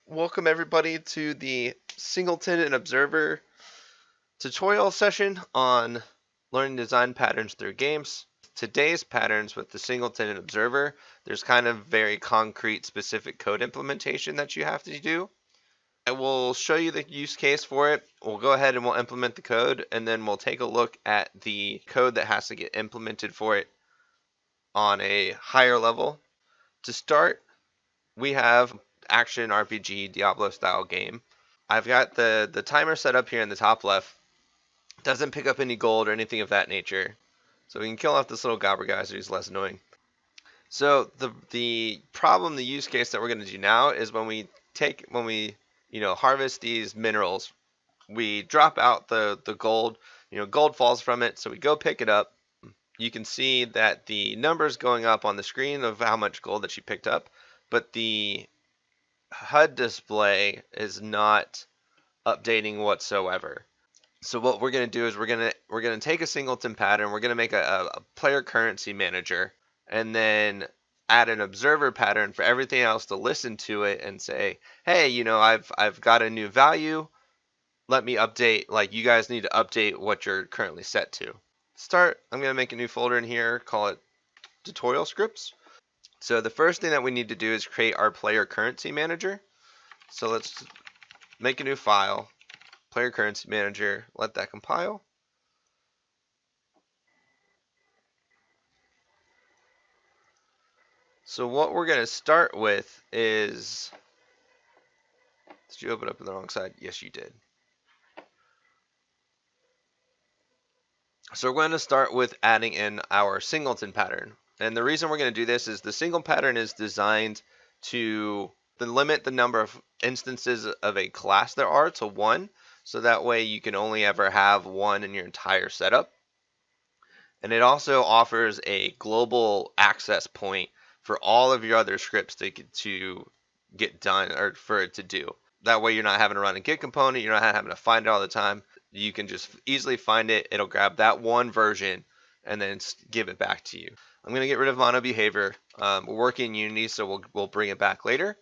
Welcome everybody to the Singleton and Observer tutorial session on learning design patterns through games. Today's patterns with the Singleton and Observer, there's kind of very concrete specific code implementation that you have to do. I will show you the use case for it. We'll go ahead and we'll implement the code, and then we'll take a look at the code that has to get implemented for it on a higher level. To start, we have action RPG Diablo style game. I've got the timer set up here in the top left. Doesn't pick up any gold or anything of that nature. So we can kill off this little gobbergeyser who's less annoying. So the problem, the use case that we're going to do now is when we harvest these minerals, we drop out the gold. Gold falls from it, so we go pick it up. You can see that the numbers going up on the screen of how much gold that she picked up, but the HUD display is not updating whatsoever. So what we're going to do is we're going to take a singleton pattern, we're going to make a player currency manager, and then add an observer pattern for everything else to listen to it and say, hey, I've got a new value. Let me update, like you guys need to update what you're currently set to. Start, I'm going to make a new folder in here, call it tutorial scripts. So the first thing that we need to do is create our player currency manager. So let's make a new file, player currency manager, let that compile. So what we're going to start with is, did you open up on the wrong side? Yes, you did. So we're going to start with adding in our singleton pattern. And the reason we're going to do this is the single pattern is designed to limit the number of instances of a class there are to 1. So that way you can only ever have 1 in your entire setup. And it also offers a global access point for all of your other scripts to get done, or for it to do. That way you're not having to run a Git component, you're not having to find it all the time. You can just easily find it. It'll grab that one version and then give it back to you. I'm going to get rid of mono behavior. We're working in Unity, so we'll bring it back later.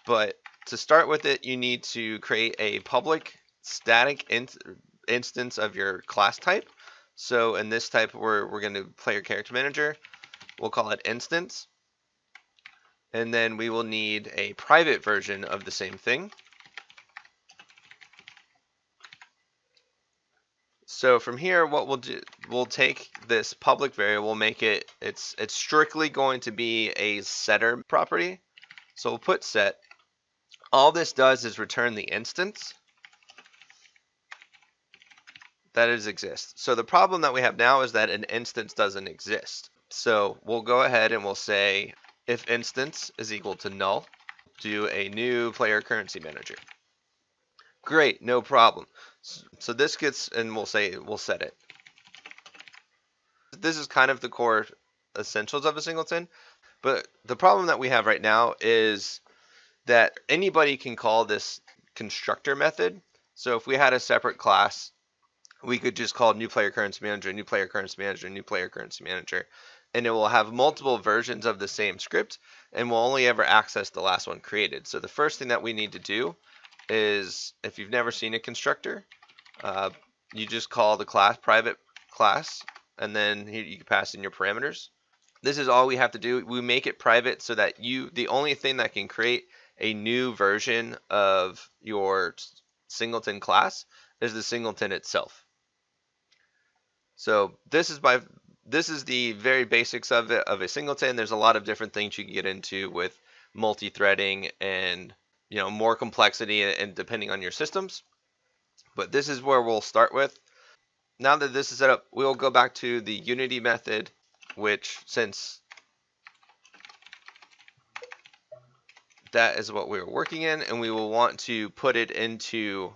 But to start with it, you need to create a public static instance of your class type. So in this type, we're going to player character manager. We'll call it instance. And then we will need a private version of the same thing. So from here, what we'll do, we'll take this public variable, make it, it's strictly going to be a setter property. So we'll put set. All this does is return the instance that exists. So the problem that we have now is that an instance doesn't exist. So we'll go ahead and we'll say if instance is equal to null, do a new player currency manager. Great, no problem. So this gets, and we'll set it. This is kind of the core essentials of a singleton, but the problem that we have right now is that anybody can call this constructor method. So if we had a separate class, we could just call new player currency manager, new player currency manager, new player currency manager, and it will have multiple versions of the same script, and we'll only ever access the last one created. So the first thing that we need to do is, if you've never seen a constructor, you just call the class private class, and then you can pass in your parameters. This is all we have to do. We make it private so that the only thing that can create a new version of your singleton class is the singleton itself. So this is the very basics of it, of a singleton. There's a lot of different things you can get into with multi-threading and more complexity, and depending on your systems. But this is where we'll start with. Now that this is set up, we'll go back to the Unity method, which, since that is what we were working in, and we will want to put it into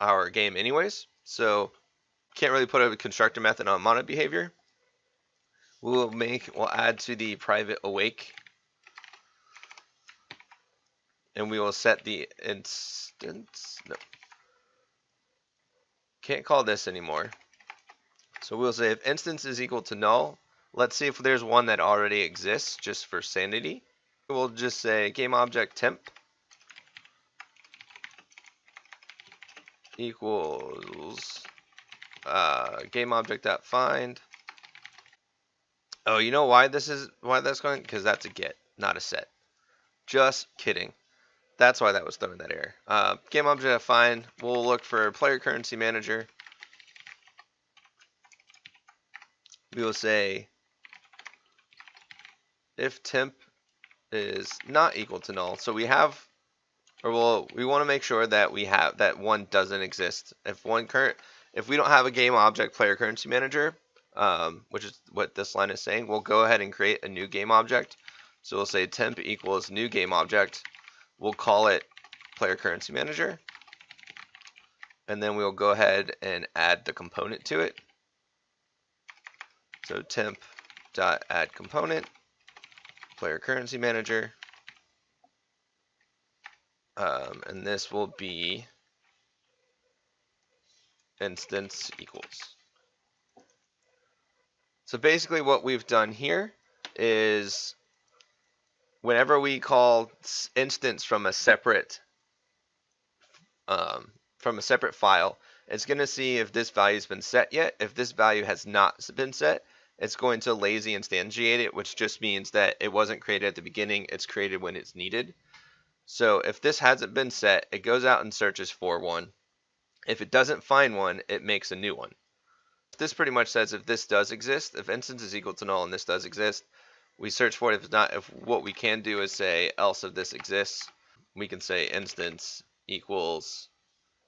our game anyways. So can't really put a constructor method on mono behavior. We'll add to the private awake, and we will set the instance. No, can't call this anymore. So we'll say if instance is equal to null, let's see if there's one that already exists just for sanity. We'll just say game object temp, equals game object.find. Oh, you know why that's going? Because that's a get, not a set. Just kidding. That's why that was throwing that error. Game object.find. We'll look for player currency manager. We will say if temp is not equal to null. So we have, or we want to make sure that we have that one doesn't exist. If we don't have a game object player currency manager, which is what this line is saying, we'll go ahead and create a new game object. So we'll say temp equals new game object. We'll call it player currency manager, and then we'll go ahead and add the component to it. So temp dot add component player currency manager, and this will be instance equals. So basically what we've done here is whenever we call instance from a separate file, it's going to see if this value has been set yet. If this value has not been set, it's going to lazy instantiate it, which just means that it wasn't created at the beginning, it's created when it's needed. So if this hasn't been set, it goes out and searches for one. If it doesn't find one, it makes a new one. This pretty much says if this does exist, if instance is equal to null and this does exist, we search for it. If it's not, if what we can do is say else if this exists, we can say instance equals,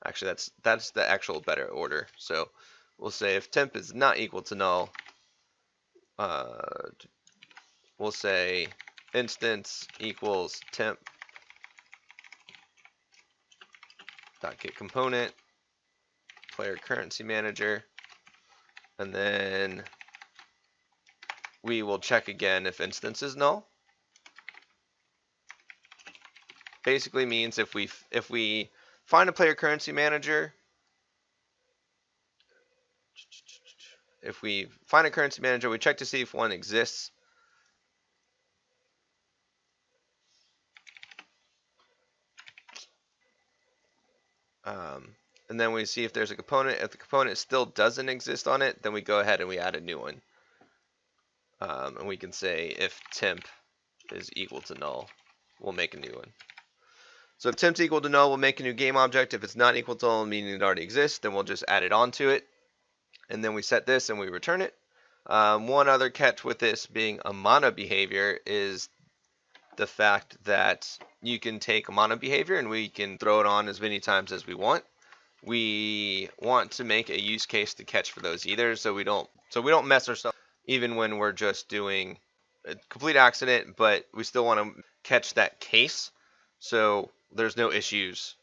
actually that's the actual better order. So we'll say if temp is not equal to null, we'll say instance equals temp dot get component player currency manager, and then we will check again if instance is null. Basically means if we find a player currency manager, we check to see if one exists. And then we see if there's a component. If the component still doesn't exist on it, then we go ahead and we add a new one. And we can say if temp is equal to null, we'll make a new one. So if temp is equal to null, we'll make a new game object. If it's not equal to null, meaning it already exists, then we'll just add it onto it. And then we set this and we return it. One other catch with this being a mono behavior is the fact that you can take a mono behavior and we can throw it on as many times as we want. We want to make a use case to catch for those either, so we don't mess ourselves even when we're just doing a complete accident, but we still want to catch that case so there's no issues,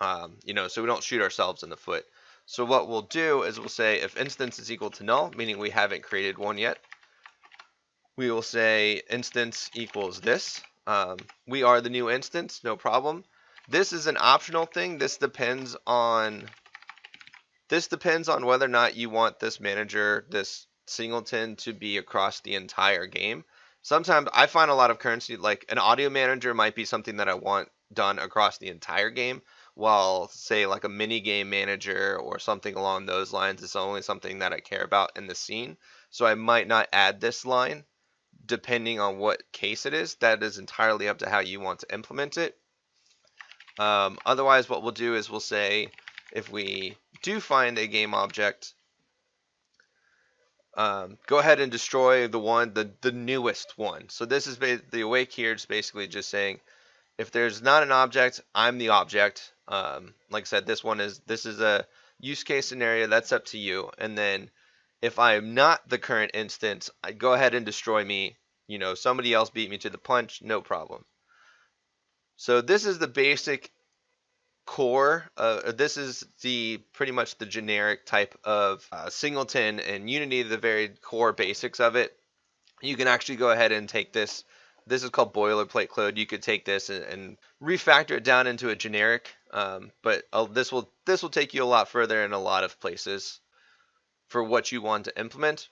so we don't shoot ourselves in the foot. So what we'll do is we'll say if instance is equal to null, meaning we haven't created one yet, we will say instance equals this. We are the new instance, no problem. This is an optional thing. This depends on whether or not you want this manager, this singleton, to be across the entire game. Sometimes I find a lot of currency, like an audio manager might be something that I want done across the entire game, while say like a mini game manager or something along those lines is only something that I care about in the scene. So I might not add this line depending on what case it is. That is entirely up to how you want to implement it. Otherwise, what we'll do is we'll say if we do find a game object, go ahead and destroy the newest one. So this is the awake here is basically just saying if there's not an object, I'm the object. Like I said, this is a use case scenario. That's up to you. And then if I am not the current instance, I go ahead and destroy me. Somebody else beat me to the punch, no problem. So this is the basic core. This is pretty much the generic type of singleton and Unity, the very core basics of it. You can actually go ahead and take this. This is called boilerplate code. You could take this and refactor it down into a generic, but this will take you a lot further in a lot of places for what you want to implement.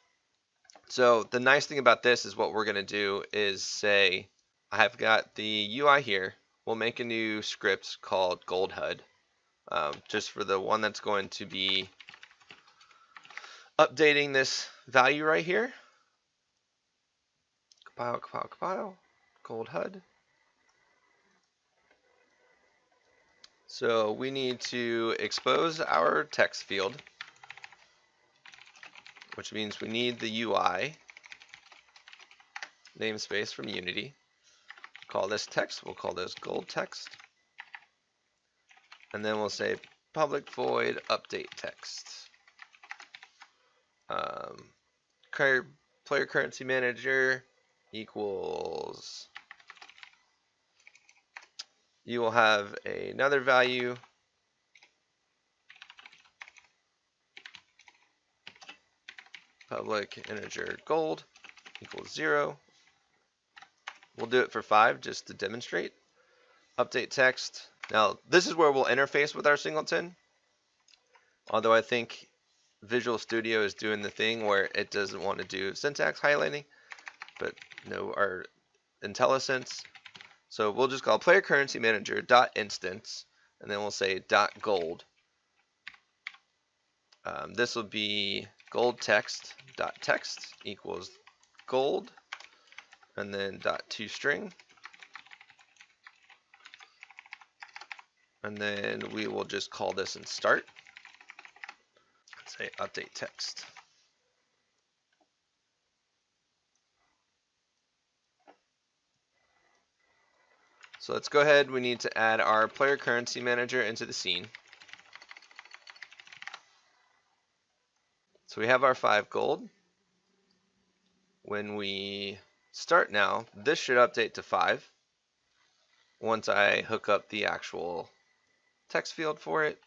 So the nice thing about this is what we're going to do is say I've got the UI here. We'll make a new script called Gold HUD. just for the one that's going to be updating this value right here. Compile, compile, compile, gold HUD. So we need to expose our text field, which means we need the UI namespace from Unity. Call this text, we'll call this gold text. And then we'll say public void update text. Player currency manager equals, you will have another value, public integer gold equals 0. We'll do it for 5 just to demonstrate. Update text. Now this is where we'll interface with our singleton, although I think Visual Studio is doing the thing where it doesn't want to do syntax highlighting, but no, our IntelliSense. So we'll just call player currency manager dot instance, and then we'll say dot gold. This will be gold text dot text equals gold, and then dot toString, and then we will just call this in start. Say update text. So let's go ahead. We need to add our player currency manager into the scene. So we have our 5 gold. When we start now, this should update to 5 once I hook up the actual text field for it.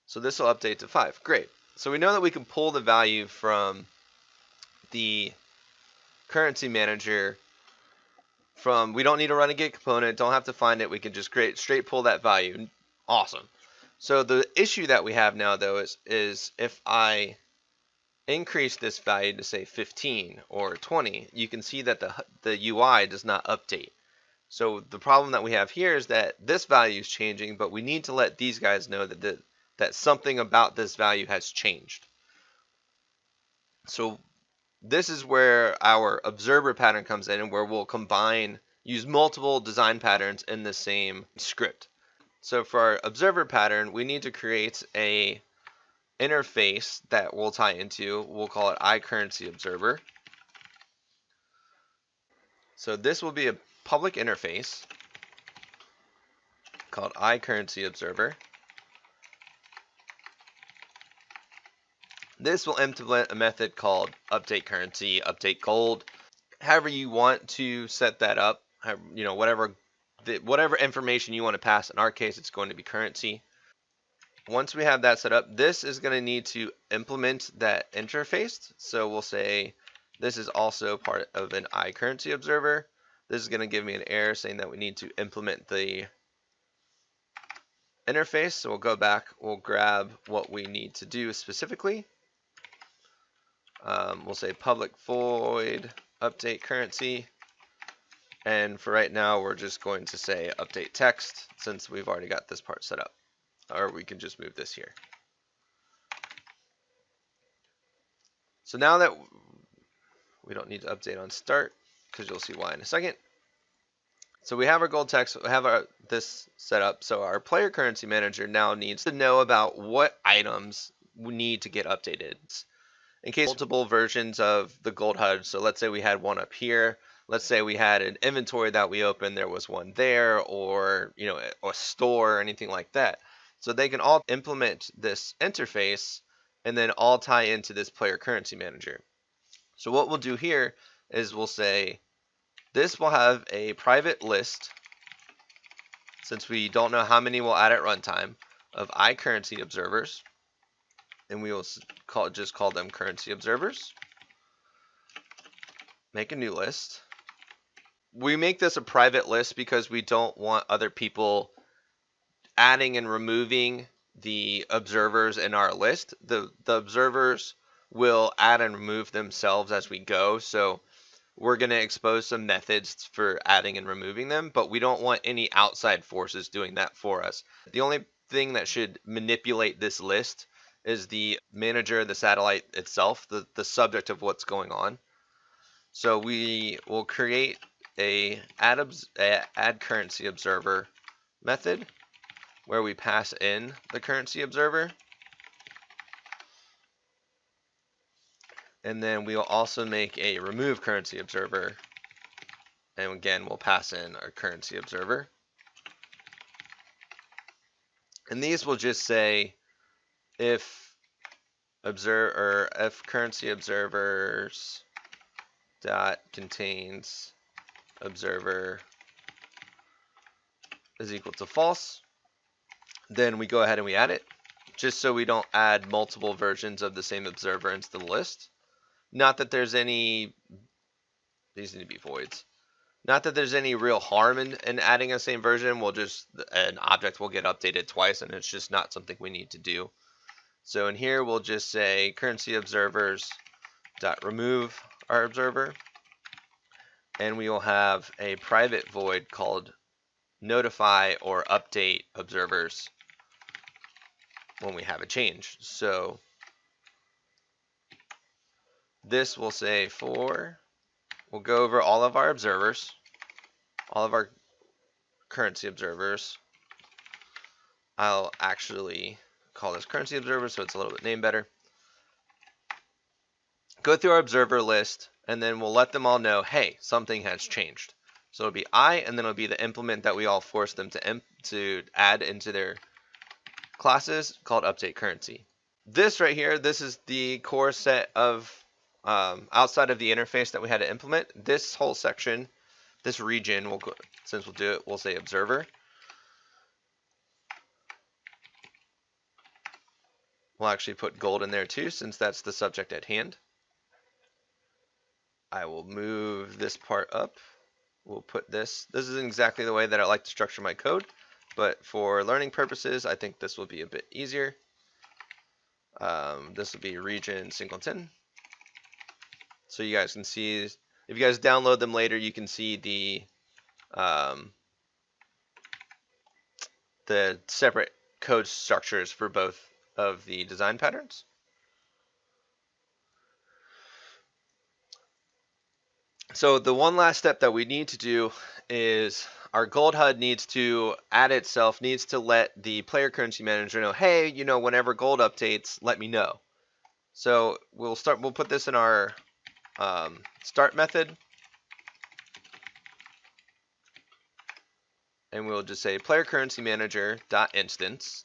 So this will update to 5. Great. So we know that we can pull the value from the currency manager from, we don't need to run a git component, don't have to find it, we can just straight pull that value. Awesome. So the issue that we have now though is if I increase this value to say 15 or 20, you can see that the UI does not update. So the problem that we have here is that this value is changing, but we need to let these guys know that something about this value has changed. So this is where our observer pattern comes in, and where we'll use multiple design patterns in the same script. So for our observer pattern, we need to create a interface that we'll tie into. We'll call it iCurrencyObserver. So this will be a public interface called iCurrencyObserver. This will implement a method called update currency, update gold. However you want to set that up, you know, whatever information you want to pass. In our case, it's going to be currency. Once we have that set up, this is going to need to implement that interface. So we'll say this is also part of an iCurrencyObserver. This is going to give me an error saying that we need to implement the interface. So we'll go back, we'll grab what we need to do specifically. We'll say public void update currency, and for right now we're just going to say update text since we've already got this part set up, or we can just move this here. So now that we don't need to update on start, because you'll see why in a second. So we have our gold text, we have this set up. So our player currency manager now needs to know about what items we need to get updated. In case multiple versions of the gold HUD, so let's say we had one up here, let's say we had an inventory that we opened, there was one there, or you know, a store or anything like that. So they can all implement this interface and then all tie into this player currency manager. So what we'll do here is we'll say this will have a private list, since we don't know how many we'll add at runtime, of iCurrency observers. And we will just call them currency observers. Make a new list. We make this a private list because we don't want other people adding and removing the observers in our list. The observers will add and remove themselves as we go. So we're going to expose some methods for adding and removing them, but we don't want any outside forces doing that for us. The only thing that should manipulate this list is the manager, the satellite itself, the subject of what's going on. So we will create a add currency observer method where we pass in the currency observer. And then we will also make a remove currency observer. And again, we'll pass in our currency observer. And these will just say if currency observers dot contains observer is equal to false, then we go ahead and we add it, just so we don't add multiple versions of the same observer into the list. Not that there's any, these need to be voids. Not that there's any real harm in adding a same version. An object will get updated twice, and it's just not something we need to do. So in here, we'll just say currency observers dot remove our observer, and we will have a private void called notify or update observers when we have a change. So this will say we'll go over all of our observers, all of our currency observers. I'll actually call this currency observer so it's a little bit named better. Go through our observer list, and then we'll let them all know, hey, something has changed. So it'll be I, and then it'll be the implement that we all force them to add into their classes called update currency. This right here, this is the core set of outside of the interface that we had to implement. This whole section, this region, since we'll do it, we'll say observer. We'll actually put gold in there too, since that's the subject at hand. I will move this part up. We'll put this isn't exactly the way that I like to structure my code, but for learning purposes, I think this will be a bit easier. This will be region Singleton. So you guys can see, if you guys download them later, you can see the separate code structures for both of the design patterns. So the one last step that we need to do is our gold HUD needs to let the player currency manager know, hey, whenever gold updates, let me know. So we'll put this in our start method, and we'll just say player currency manager dot instance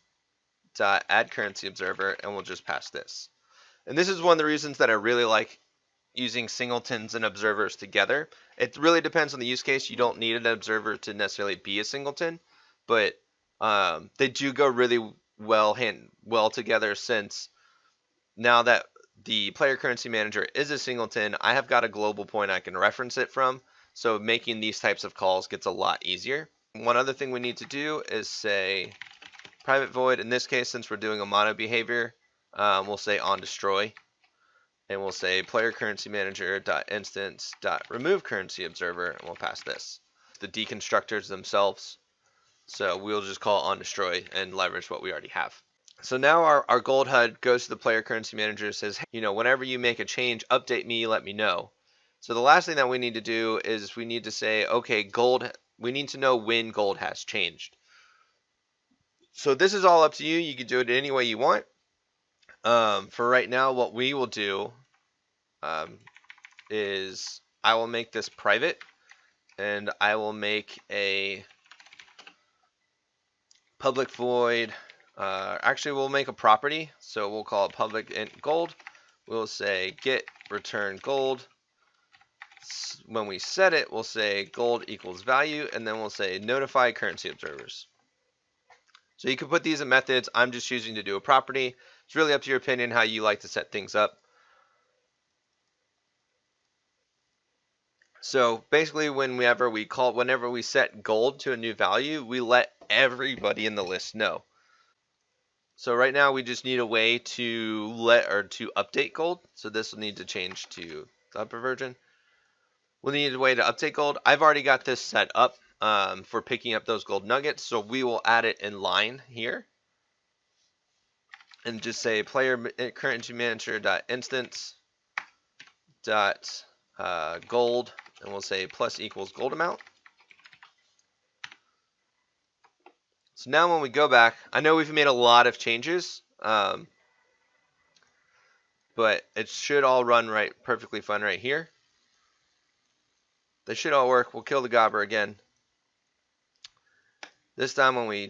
dot add currency observer, and we'll just pass this. And this is one of the reasons that I really like using singletons and observers together. It really depends on the use case. You don't need an observer to necessarily be a singleton, but they do go really well together, since now that the player currency manager is a singleton, I have got a global point I can reference it from, so making these types of calls gets a lot easier. One other thing we need to do is say private void. In this case, since we're doing a mono behavior, we'll say on destroy, and we'll say player currency manager dot instance dot remove currency observer, and we'll pass this. The deconstructors themselves, so we'll just call on destroy and leverage what we already have. So now our gold HUD goes to the player currency manager and says, hey, whenever you make a change, update me, let me know. So the last thing that we need to do is we need to say, okay, we need to know when gold has changed. So this is all up to you. You can do it any way you want. For right now, what we will do is I will make this private, and I will make a public void. Actually, we'll make a property, so we'll call it public int gold. We'll say get return gold. When we set it, we'll say gold equals value, and then we'll say notify currency observers. So you can put these in methods. I'm just choosing to do a property. It's really up to your opinion how you like to set things up. So basically, whenever we set gold to a new value, we let everybody in the list know. So right now we just need a way to update gold. So this will need to change to the upper version. We'll need a way to update gold. I've already got this set up for picking up those gold nuggets, so we will add it in line here. And just say player currency manager dot instance dot gold, and we'll say plus equals gold amount. So now when we go back, I know we've made a lot of changes, but it should all run perfectly fine right here. They should all work. We'll kill the gobber again. This time when we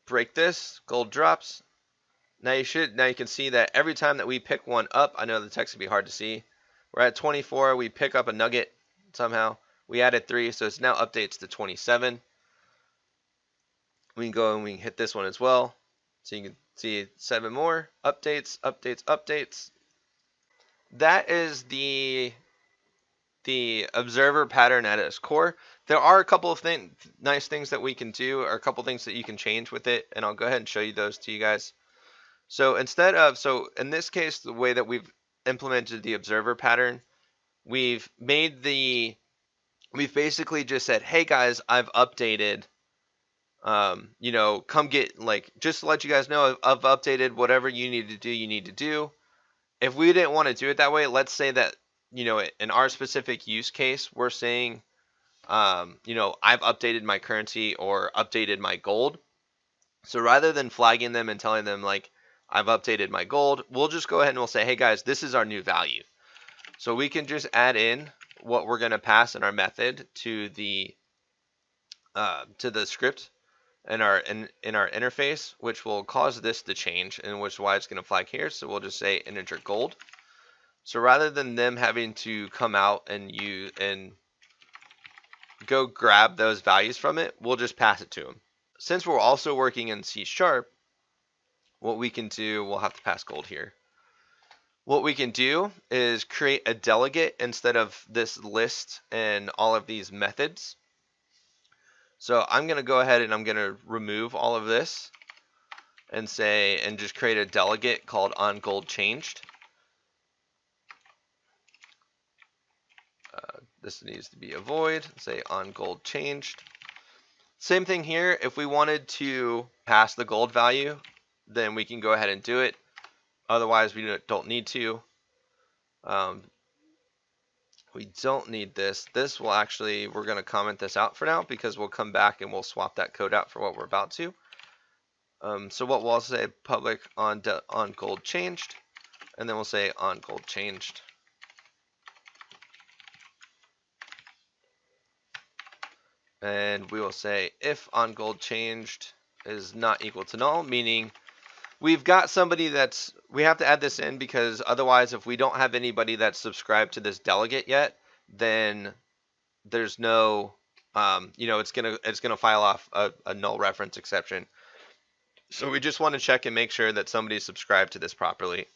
break this, gold drops. Now you can see that every time that we pick one up, I know the text can be hard to see. We're at 24, we pick up a nugget somehow. We added 3, so it's now updates to 27. We can go and we can hit this one as well. So you can see 7 more updates, updates, updates. That is the observer pattern at its core. There are a couple of nice things that we can do, or a couple things that you can change with it, and I'll go ahead and show you those to you guys. So in this case, the way that we've implemented the observer pattern, we've basically just said, hey guys, I've updated, come get, just to let you guys know, I've updated whatever you need to do. If we didn't want to do it that way, let's say that, in our specific use case, we're saying, I've updated my currency or updated my gold. So rather than flagging them and telling them I've updated my gold, we'll just go ahead and we'll say, hey guys, this is our new value. So we can just add in what we're going to pass in our method to the script in our interface, which will cause this to change, and which is why it's going to flag here. So we'll just say integer gold. So rather than them having to come out and go grab those values from it, we'll just pass it to them. Since we're also working in C#, what we can do, we'll have to pass gold here. What we can do is create a delegate instead of this list and all of these methods. So I'm going to go ahead and I'm going to remove all of this and just create a delegate called onGoldChanged. This needs to be a void, say onGoldChanged. Same thing here. If we wanted to pass the gold value, then we can go ahead and do it. Otherwise, we don't need to. We don't need this. This will actually, we're going to comment this out for now because we'll come back and we'll swap that code out for what we're about to. So what we'll also say public on gold changed, and then we'll say on gold changed. And we will say if on gold changed is not equal to null, meaning we've got somebody we have to add this in because otherwise if we don't have anybody that's subscribed to this delegate yet, then there's no, it's gonna file off a null reference exception. So we just want to check and make sure that somebody's subscribed to this properly.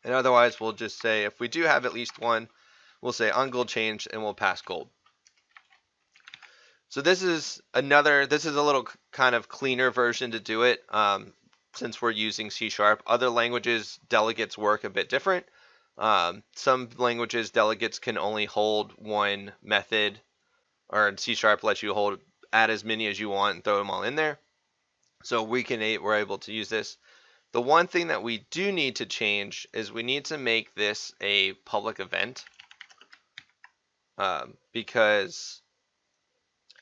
And otherwise we'll just say if we do have at least one, we'll say on gold changed and we'll pass gold. So this is a little kind of cleaner version to do it. Since we're using C#, other languages delegates work a bit different. Some languages delegates can only hold one method, or in C# lets you add as many as you want and throw them all in there. So we're able to use this. The one thing that we do need to change is we need to make this a public event, because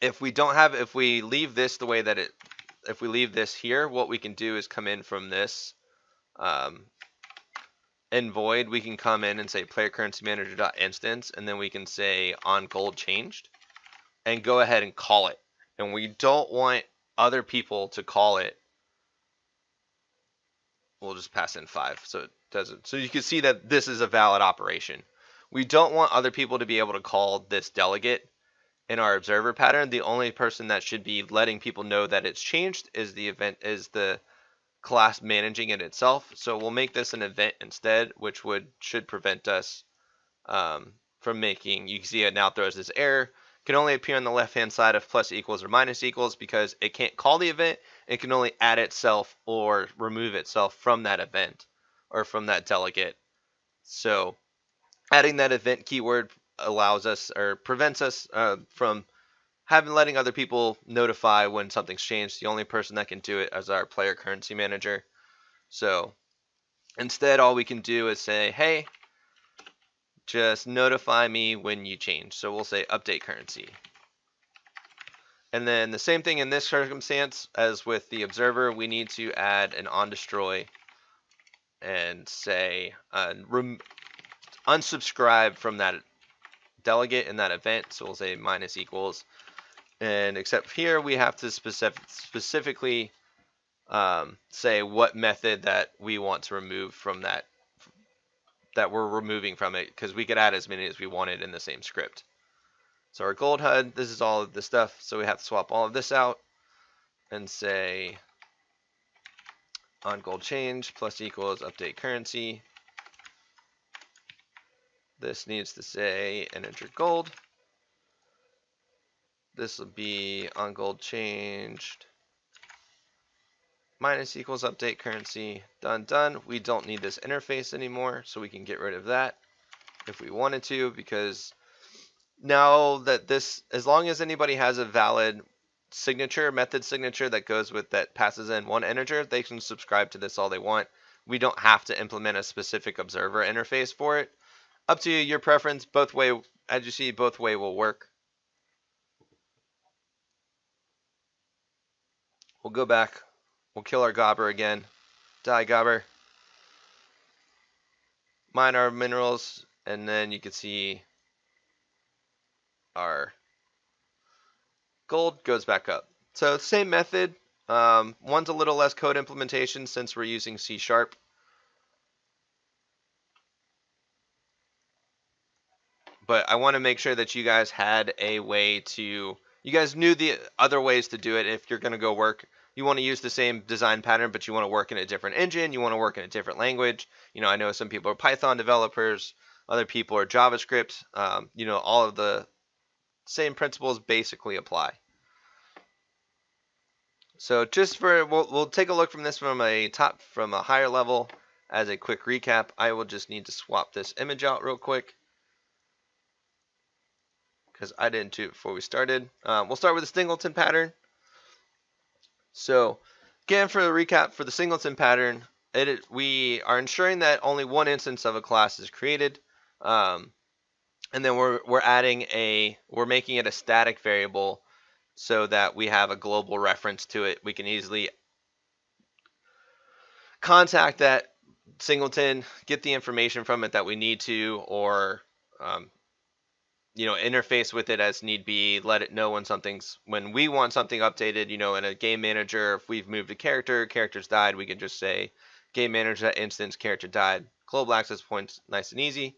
if we leave this the way that if we leave this here, what we can do is come in from this in void. We can come in and say player currency manager.instance, and then we can say on gold changed and go ahead and call it. And we don't want other people to call it. We'll just pass in 5 so it doesn't. So you can see that this is a valid operation. We don't want other people to be able to call this delegate in our observer pattern. The only person that should be letting people know that it's changed is the class managing it itself. So we'll make this an event instead, which should prevent us from making, you can see it now throws this error, can only appear on the left hand side of plus equals or minus equals, because it can't call the event. It can only add itself or remove itself from that event or from that delegate. So adding that event keyword allows us or prevents us from letting other people notify when something's changed. The only person that can do it is our player currency manager. So instead, all we can do is say, hey, just notify me when you change. So we'll say update currency. And then the same thing in this circumstance as with the observer, we need to add an on destroy and say unsubscribe from that delegate in that event. So we'll say minus equals. And except here we have to specifically say what method that we want to remove from that we're removing from it, because we could add as many as we wanted in the same script. So our gold HUD, this is all of the stuff, so we have to swap all of this out and say on gold change plus equals update currency. This needs to say integer gold. This will be on gold changed minus equals update currency. Done. We don't need this interface anymore, so we can get rid of that if we wanted to, because now that this, as long as anybody has a valid signature, method signature that goes with, that passes in one integer, they can subscribe to this all they want. We don't have to implement a specific observer interface for it. Up to you, your preference. Both way, as you see, both way will work. We'll go back. We'll kill our gobber again. Die, gobber. Mine our minerals, and then you can see our gold goes back up. So same method. One's a little less code implementation since we're using C#. But I want to make sure that you guys had a way to, you guys knew the other ways to do it. If you're going to go work, you want to use the same design pattern, but you want to work in a different engine, you want to work in a different language. You know, I know some people are Python developers, other people are JavaScript. You know, all of the same principles basically apply. So just for, we'll take a look from this from a higher level as a quick recap. I will just need to swap this image out real quick, because I didn't do it before we started. We'll start with the Singleton pattern. So again, for the recap, for the Singleton pattern, we are ensuring that only one instance of a class is created, and then we're making it a static variable so that we have a global reference to it. We can easily contact that Singleton, get the information from it that we need to, or you know, interface with it as need be, let it know when we want something updated. You know, in a game manager, if we've moved a character's died, we can just say game manager that instance, character died, global access points, nice and easy.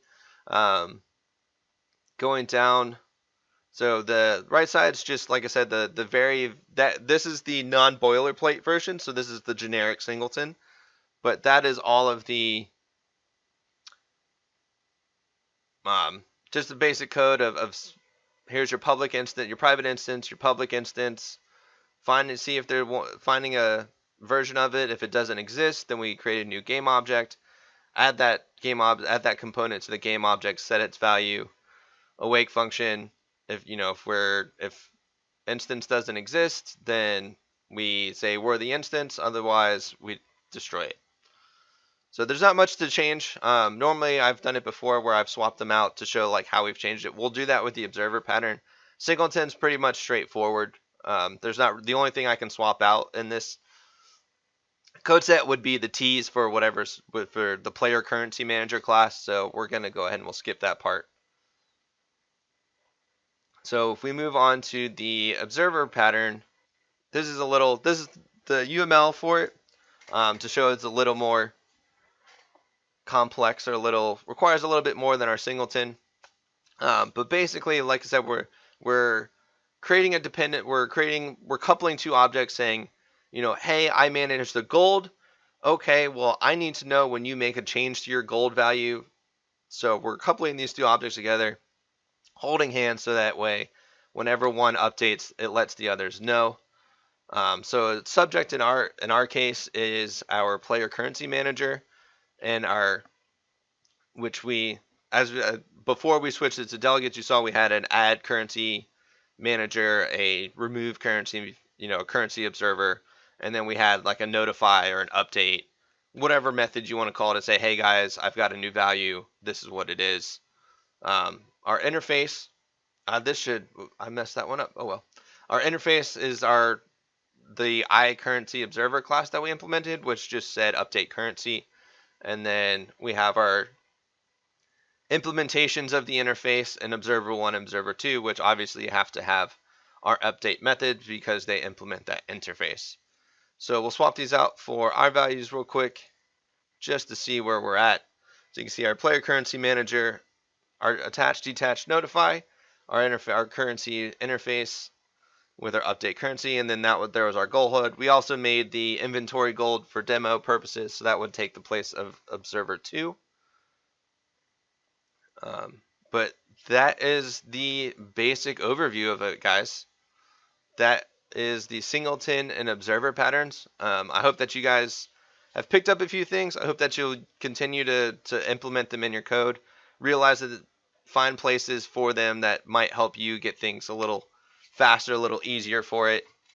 Going down, so the right side's just, like I said, this is the non-boilerplate version, so this is the generic Singleton, but that is all of the just the basic code of here's your public instance, your private instance, your public instance. See if they're finding a version of it. If it doesn't exist, then we create a new game object. Add that component to the game object. Set its value. Awake function. If instance doesn't exist, then we say we're the instance. Otherwise, we destroy it. So there's not much to change. Normally, I've done it before where I've swapped them out to show like how we've changed it. We'll do that with the observer pattern. Singleton's pretty much straightforward. There's not, the only thing I can swap out in this code set would be the T's for for the player currency manager class. So we're going to go ahead and we'll skip that part. So if we move on to the observer pattern, this is the UML for it, to show it's a little more complex, or requires a little bit more than our Singleton. But basically, like I said, we're creating a dependent. We're coupling two objects, saying, you know, hey, I manage the gold. Okay, well, I need to know when you make a change to your gold value. So we're coupling these two objects together, holding hands, so that way, whenever one updates, it lets the others know. So subject in our case is our player currency manager, and which we as before we switched it to delegates, you saw we had an add currency manager, a remove currency, a currency observer, and then we had like a notify or an update, whatever method you want to call it, to say, hey guys, I've got a new value. This is what it is. Our interface, I messed that one up. Oh well. Our interface is the iCurrency observer class that we implemented, which just said update currency. And then we have our implementations of the interface in observer 1 and observer 2, which obviously you have to have our update methods because they implement that interface. So we'll swap these out for our values real quick just to see where we're at. So you can see our player currency manager, our attach, detach, notify, our currency interface with our update currency, and then there was our goal HUD. We also made the inventory gold for demo purposes, so that would take the place of observer 2. But that is the basic overview of it, guys. That is the singleton and observer patterns. I hope that you guys have picked up a few things. I hope that you'll continue to implement them in your code. Realize that find places for them that might help you get things a little faster, a little easier for it.